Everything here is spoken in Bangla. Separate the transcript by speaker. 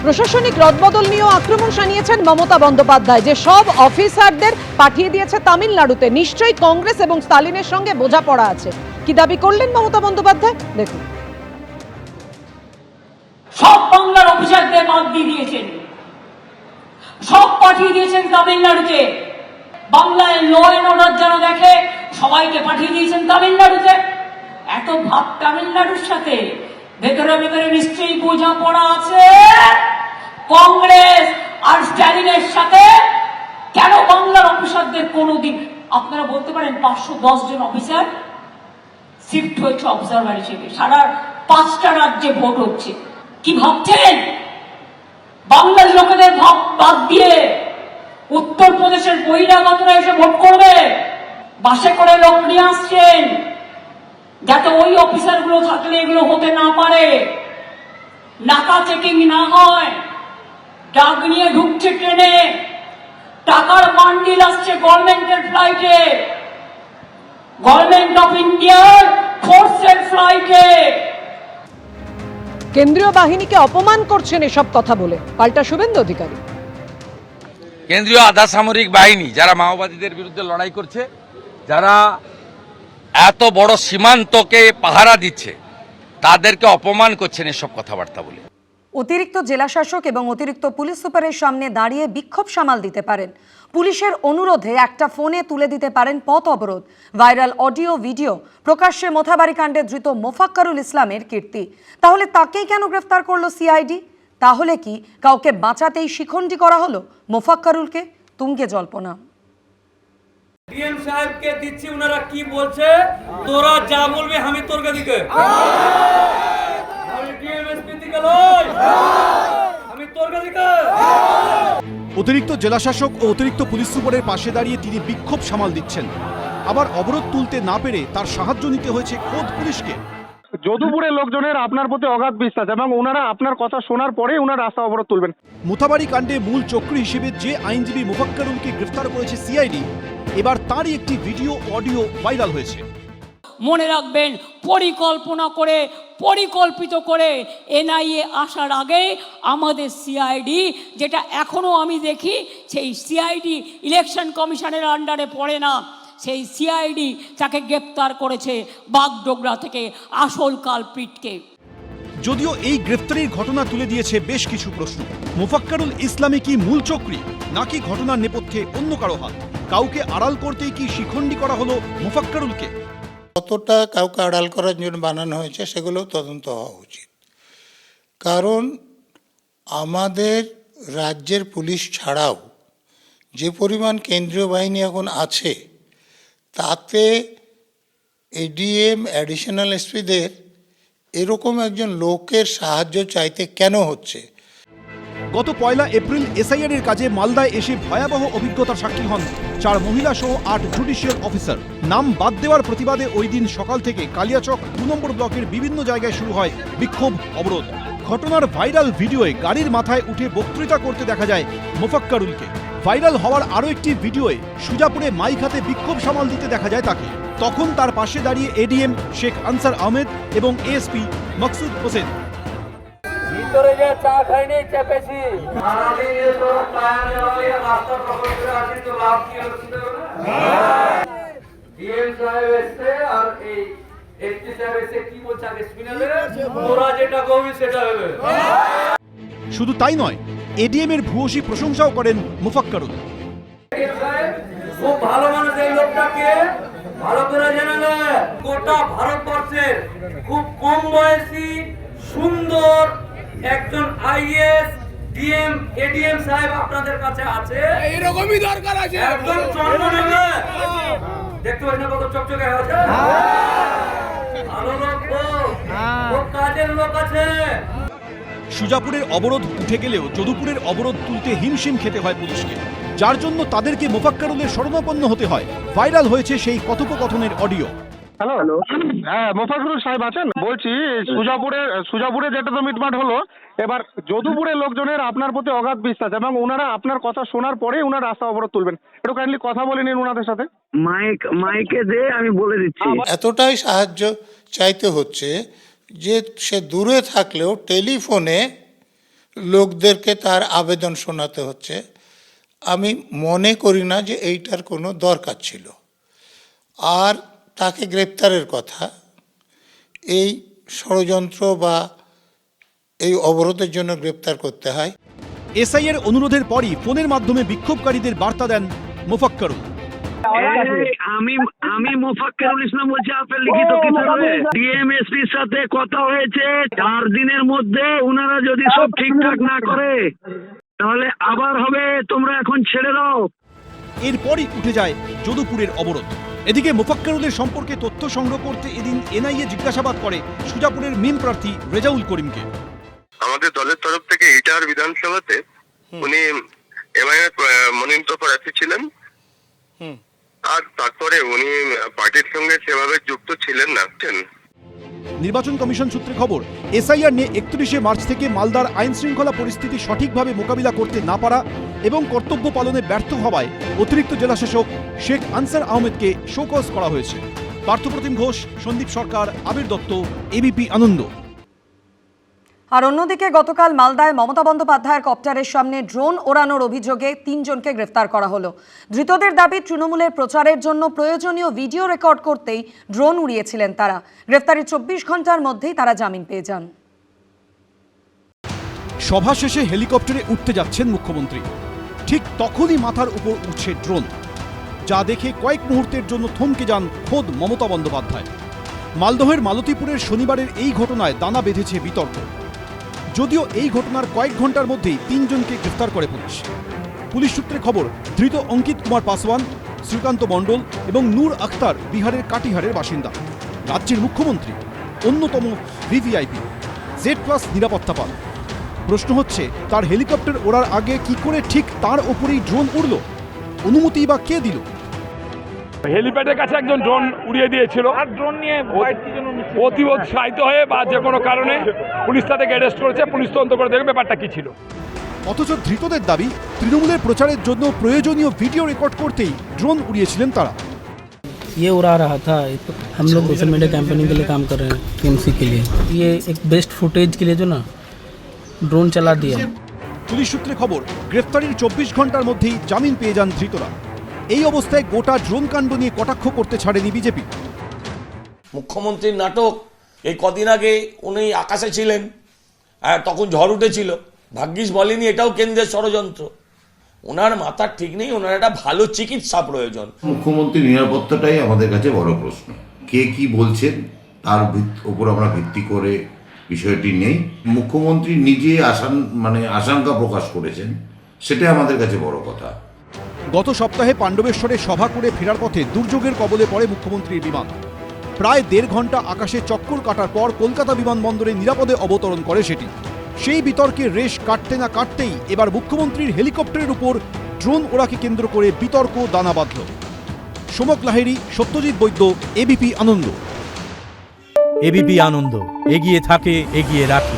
Speaker 1: প্রশাসনিক রদবদল নিয়েও আক্রমণ শানিয়েছেন মমতা বন্দ্যোপাধ্যায়, যে সব অফিসারদের পাঠিয়ে দিয়েছে তামিলনাড়ুতে। নিশ্চয়ই কংগ্রেস এবং স্টালিনের সঙ্গে বোঝাপড়া আছে। কি দাবি করলেন মমতা বন্দ্যোপাধ্যায়, দেখুন।
Speaker 2: সব বাংলার অফিসারদের বাদ দিয়ে দিয়েছেন, সব পাঠিয়ে দিয়েছেন তামিলনাড়ুতে। বাংলায় ল অ্যান্ড অর্ডার যেন দেখে, সবাইকে পাঠিয়ে দিয়েছেন তামিলনাড়ুতে। এত ভাব তামিলনাড়ুর সাথে, ভেতরে ভেতরে নিশ্চয়ই বোঝাপড়া আছে কংগ্রেস আর স্ট্যালিনের সাথে। কেন বাংলার অফিসারদের কোনোদিন, আপনারা বলতে পারেন 510 জন অফিসার শিফট হয়েছে অবজারভার হিসেবে, সারা 5টা রাজ্যে ভোট হচ্ছে। কি ভাবছেন বাংলার লোকেদের ভাব বাদ দিয়ে উত্তরপ্রদেশের বহিরাগতরা এসে ভোট করবে? বাসে করে লোক নিয়ে আসছেন যাতে ওই অফিসারগুলো থাকলে এগুলো হতে না পারে, নাকা চেকিং না হয়। ডাক নিয়ে ঢুকছে ট্রেনে, টাকার বান্ডিল আসছে গভর্নমেন্টের ফ্লাইটে, গভর্নমেন্ট অফ ইন্ডিয়ার ফোর্সের ফ্লাইটে।
Speaker 1: কেন্দ্রীয় বাহিনীকে অপমান করছেন এসব কথা বলে, পাল্টা শুভেন্দু অধিকারী।
Speaker 3: কেন্দ্রীয় আধা সামরিক বাহিনী যারা মাওবাদীদের বিরুদ্ধে লড়াই করছে, যারা এত বড় সীমান্তকে পাহারা দিচ্ছে, তাদেরকে অপমান করছেন এসব কথাবার্তা বলে।
Speaker 4: অতিরিক্ত জেলাশাসক এবং অতিরিক্ত পুলিশ সুপারের সামনে দাঁড়িয়ে বিক্ষোভ সামাল দিতে পারেন, পুলিশের অনুরোধে একটা ফোনে তুলে দিতে পারেন পথ অবরোধ। ভাইরাল অডিও ভিডিও প্রকাশ্যে মোথাবাড়ি কাণ্ডে ধৃত মোফাক্কারুল ইসলামের কীর্তি। তাহলে তাকেই কেন গ্রেফতার করলো সিআইডি? তাহলে কি কাউকে বাঁচাতেই শিখণ্ডী করা হলো মোফাক্কারুলকে? তুঙ্গে জল্পনা।
Speaker 5: ডিএম সাহেবকে দিচ্ছি, ওনারা কি বলছে, তোরা যা বলবি আমি তোর দিকে, আমি ডিএমএসপি দিকে লই, আমি তোর দিকে।
Speaker 6: অতিরিক্ত জেলাশাসক ও অতিরিক্ত পুলিশ সুপারের পাশে দাঁড়িয়ে তিনি বিক্ষোভ সামাল দিচ্ছেন। আবার অবরোধ তুলতে না পেরে তার সাহায্য নিতে হয়েছে খোদ পুলিশকে।
Speaker 7: যদুপুরের লোকজনের আপনার প্রতি অগাধ বিশ্বাস এবং ওনারা আপনার কথা শোনার পরে ওনারা রাস্তা অবরোধ তুলবেন।
Speaker 6: মোথাবাড়ি কাণ্ডে মূল চক্রী হিসেবে যে আইনজীবী মোফাক্কারুলকে গ্রেফতার করেছে সিআইডি, এবার তারই একটি ভিডিও অডিও ভাইরাল হয়েছে।
Speaker 2: মনে রাখবেন, পরিকল্পনা করে পরিকল্পিত করে এনআইএ আসার আগে আমাদের সিআইডি, যেটা এখনো আমি দেখি সেই সিআইডি ইলেকশন কমিশনের আন্ডারে পড়ে না, সেই সিআইডি তাকে গ্রেপ্তার করেছে বাগডোগরা থেকে আসল কালপ্রিটকে।
Speaker 6: যদিও এই গ্রেফতারির ঘটনা তুলে দিয়েছে বেশ কিছু প্রশ্ন। মোফাক্কারুল ইসলামী কি মূল চক্রী, নাকি ঘটনার নেপথ্যে অন্য কারো হাত? কাউকে আড়াল করতেই কি শিখণ্ডী করা হলো মোফাক্কারুলকে?
Speaker 8: কতটা কাউকে আড়াল করার জন্য বানানো হয়েছে সেগুলো তদন্ত হওয়া উচিত। কারণ আমাদের রাজ্যের পুলিশ ছাড়াও যে পরিমাণ কেন্দ্রীয় বাহিনী এখন আছে, তাতে এডিএম অ্যাডিশনাল এসপিদের এরকম একজন লোকের সাহায্য চাইতে কেন হচ্ছে?
Speaker 6: গত 1 এপ্রিল এসআইআর এর কাজে মালদায় এসে ভয়াবহ অভিজ্ঞতার সাক্ষী হন 4 মহিলা সহ 8 জুডিশিয়াল অফিসার। নাম বাদ দেওয়ার প্রতিবাদে ওই দিন সকাল থেকে কালিয়াচক 2 নম্বর ব্লকের বিভিন্ন জায়গায় শুরু হয় বিক্ষোভ অবরোধ। ঘটনার ভাইরাল ভিডিওয়ে গাড়ির মাথায় উঠে বক্তৃতা করতে দেখা যায় মোফাক্কারুলকে। ভাইরাল হওয়ার আরও একটি ভিডিওয়ে সুজাপুরে মাইক হাতে বিক্ষোভ সামাল দিতে দেখা যায় তাকে। তখন তার পাশে দাঁড়িয়ে এডিএম শেখ আনসার আহমেদ এবং এএসপি মকসুদ হোসেন।
Speaker 5: ভিতরে যে চা খাইনি চেপেছি, সারাদিন এ তো টায়ারে ওই রাস্তা প্রকল্পে আসি, তো লাভ কি হচ্ছে না? ডিএম সাহেব এসে আর এই এসপি সাহেব এসে কি বলছে আগে স্পিনারে, তোরা যেটা কবি সেটা হবে।
Speaker 6: শুধু তাই নয়, এডিএম এর ভূয়সী প্রশংসাও করেন মোফাক্কারুল।
Speaker 5: খুব ভালো মানুষ, এই লোকটাকে ভালো করে জেনে নেয়। গোটা ভারতবর্ষের খুব কম বয়সী সুন্দর একজন আইএস ডিএম এডিএম সাহেব আপনাদের কাছে আছে, এইরকমই দরকার আছে। একদম চন্দ্রনগরে দেখতে পাচ্ছেন কত চকচকে আছে, ভালো লোক, খুব কাজের লোক আছে।
Speaker 6: সুজাপুরের অবরোধ উঠে গেলেও যদুপুরের অবরোধ তুলতে হিমশিম খেতে হয় পুলিশকে, যার জন্য তাদেরকে মোফাক্কারুলের শরণাপন্ন হতে হয়। ভাইরাল হয়েছে সেই কথোপকথনের অডিও।
Speaker 7: হ্যালো, হ্যাঁ মোফাক্কারুল সাহেব আছেন? বলছি সুজাপুরে যেটা তো মিটমাট হলো, এবার যদুপুরের লোকজনের আপনার প্রতি অগাধ বিশ্বাস এবং ওনারা আপনার কথা শোনার পরে ওনারা রাস্তা অবরোধ তুলবেন। একটু কাইন্ডলি কথা বলে নিন ওনাদের সাথে।
Speaker 9: মাইকে দে, আমি বলে দিচ্ছি।
Speaker 8: এতটাই সাহায্য চাইতে হচ্ছে যে সে দূরে থাকলেও টেলিফোনে লোকদেরকে তার আবেদন শোনাতে হচ্ছে, আমি মনে করি না যে এইটার কোনো দরকার ছিল। আর তাকে গ্রেপ্তারের কথা, এই ষড়যন্ত্র বা এই অবরোধের জন্য গ্রেপ্তার করতে হয়।
Speaker 6: এসআইয়ের অনুরোধের পরই ফোনের মাধ্যমে বিক্ষোভকারীদের বার্তা দেন মোফাক্কারুল।
Speaker 9: আমি মোফাক্কেরুল ইসলাম বলছি, আপনার লিখিত কিতাবে ডিএমএসপির সাথে কথা হয়েছে, 4 দিনের মধ্যে ওনারা যদি সব ঠিকঠাক না করে তাহলে আবার হবে, তোমরা এখন ছেড়ে দাও।
Speaker 6: এরপরই উঠে যায় যদুপুরের অবরোধ। এদিকে মোফাক্কারুলের সম্পর্কে তথ্য সংগ্রহ করতে এদিন এনআইএ জিজ্ঞাসাবাদ করে সুজাপুরের মিম প্রার্থী রেজাউল করিমকে।
Speaker 10: আমাদের দলের তরফ থেকে ইটাহার বিধানসভাতে উনি এমআইএর মনোনীত প্রার্থী ছিলেন, আর তারপরে উনি পার্টির সঙ্গে সেভাবে যুক্ত ছিলেন না।
Speaker 6: নির্বাচন কমিশন সূত্রে খবর, এসআইআর নিয়ে 31শে মার্চ থেকে মালদার আইন শৃঙ্খলা পরিস্থিতি সঠিকভাবে মোকাবিলা করতে না পারা এবং কর্তব্য পালনে ব্যর্থ হওয়ায় অতিরিক্ত জেলাশাসক শেখ আনসার আহমেদকে শোকজ করা হয়েছে। পার্থপ্রতিম ঘোষ, সন্দীপ সরকার, আবির দত্ত, এবিপি আনন্দ।
Speaker 4: আর অন্যদিকে গতকাল মালদায় মমতা বন্দ্যোপাধ্যায়ের কপ্টারের সামনে ড্রোন ওড়ানোর অভিযোগে 3 জনকে গ্রেফতার করা হলো। ধৃতদের দাবি তৃণমূলের প্রচারের জন্য প্রয়োজনীয় ভিডিও রেকর্ড করতেই ড্রোন উড়িয়েছিলেন তারা। গ্রেফতারের 24 ঘন্টার মধ্যেই তারা জামিন পেয়ে যান।
Speaker 6: সভা শেষে হেলিকপ্টারে উঠতে যাচ্ছেন মুখ্যমন্ত্রী, ঠিক তখনই মাথার উপর উঠছে ড্রোন, যা দেখে কয়েক মুহূর্তের জন্য থমকে যান খোদ মমতা বন্দ্যোপাধ্যায়। মালদহের মালতীপুরের শনিবারের এই ঘটনায় দানা বেঁধেছে বিতর্ক। যদিও এই ঘটনার কয়েক ঘন্টার মধ্যেই 3 জনকে গ্রেফতার করে পুলিশ। পুলিশ সূত্রে খবর, ধৃত অঙ্কিত কুমার পাসওয়ান, শ্রীকান্ত মণ্ডল এবং নূর আখতার বিহারের কাটিহারের বাসিন্দা। রাজ্যের মুখ্যমন্ত্রী অন্যতম ভিভিআইপি, Z+ নিরাপত্তা পান। প্রশ্ন হচ্ছে, তার হেলিকপ্টার ওড়ার আগে কি করে ঠিক তার ওপরেই ড্রোন উড়ল? অনুমতি বা কে দিল?
Speaker 11: হেলিপ্যাডের কাছে একজন ড্রোন উড়িয়ে দিয়েছিল, আর ড্রোন নিয়ে অতি উৎসাহিত হয়ে বা যে কোনো কারণে পুলিশ তাদেরকে অ্যারেস্ট করেছে। পুলিশ তদন্ত করে দেখবে ব্যাপারটা কি ছিল।
Speaker 6: অথচ ধৃতদের দাবি, তৃণমূলের প্রচারের জন্য প্রয়োজনীয় ভিডিও রেকর্ড করতেই ড্রোন উড়িয়েছিলেন তারা।
Speaker 12: ये उड़ा रहा था, हम लोग सोशल मीडिया कैंपेनिंग के लिए काम कर रहे हैं टीएमसी के लिए, ये एक बेस्ट फुटेज के लिए जो ना ड्रोन चला दिया।
Speaker 6: পুলিশ সূত্রে খবর, গ্রেফতারির 24 ঘন্টার মধ্যেই জামিন পেয়ে যান ধৃতরা। এই অবস্থায় গোটা ড্রোন কাণ্ড নিয়ে কটাক্ষ করতে ছাড়েনি বিজেপি।
Speaker 13: মুখ্যমন্ত্রীর নাটক, এই কদিন আগে উনি আকাশে ছিলেন, তখন ঝড় উঠেছিল, ভাগ্যিস বলেনি এটাও কেন্দ্রের ষড়যন্ত্র। ওনার মাথার ঠিক নেই, ওনার একটা ভালো চিকিৎসা প্রয়োজন।
Speaker 14: মুখ্যমন্ত্রীর নিরাপত্তাটাই আমাদের কাছে বড় প্রশ্ন। কে কি বলছেন তার উপর আমরা ভিত্তি করে বিষয়টি নেই। মুখ্যমন্ত্রী নিজে আশঙ্কা প্রকাশ করেছেন, সেটাই আমাদের কাছে বড় কথা।
Speaker 6: গত সপ্তাহে পাণ্ডবেশ্বরে সভা করে ফেরার পথে দুর্যোগের কবলে পড়ে মুখ্যমন্ত্রীর বিমান। প্রায় 1.5 ঘন্টা আকাশে চক্কর কাটার পর কলকাতা বিমানবন্দরে নিরাপদে অবতরণ করে সেটি। সেই বিতর্কে রেশ কাটতে না কাটতেই এবার মুখ্যমন্ত্রীর হেলিকপ্টারের উপর ড্রোন ওড়াকে কেন্দ্র করে বিতর্ক দানা বাঁধল। সোমক লাহিড়ী, সত্যজিৎ বৈদ্য, এবিপি আনন্দ।
Speaker 15: এবিপি আনন্দ, এগিয়ে থাকে, এগিয়ে রাখে।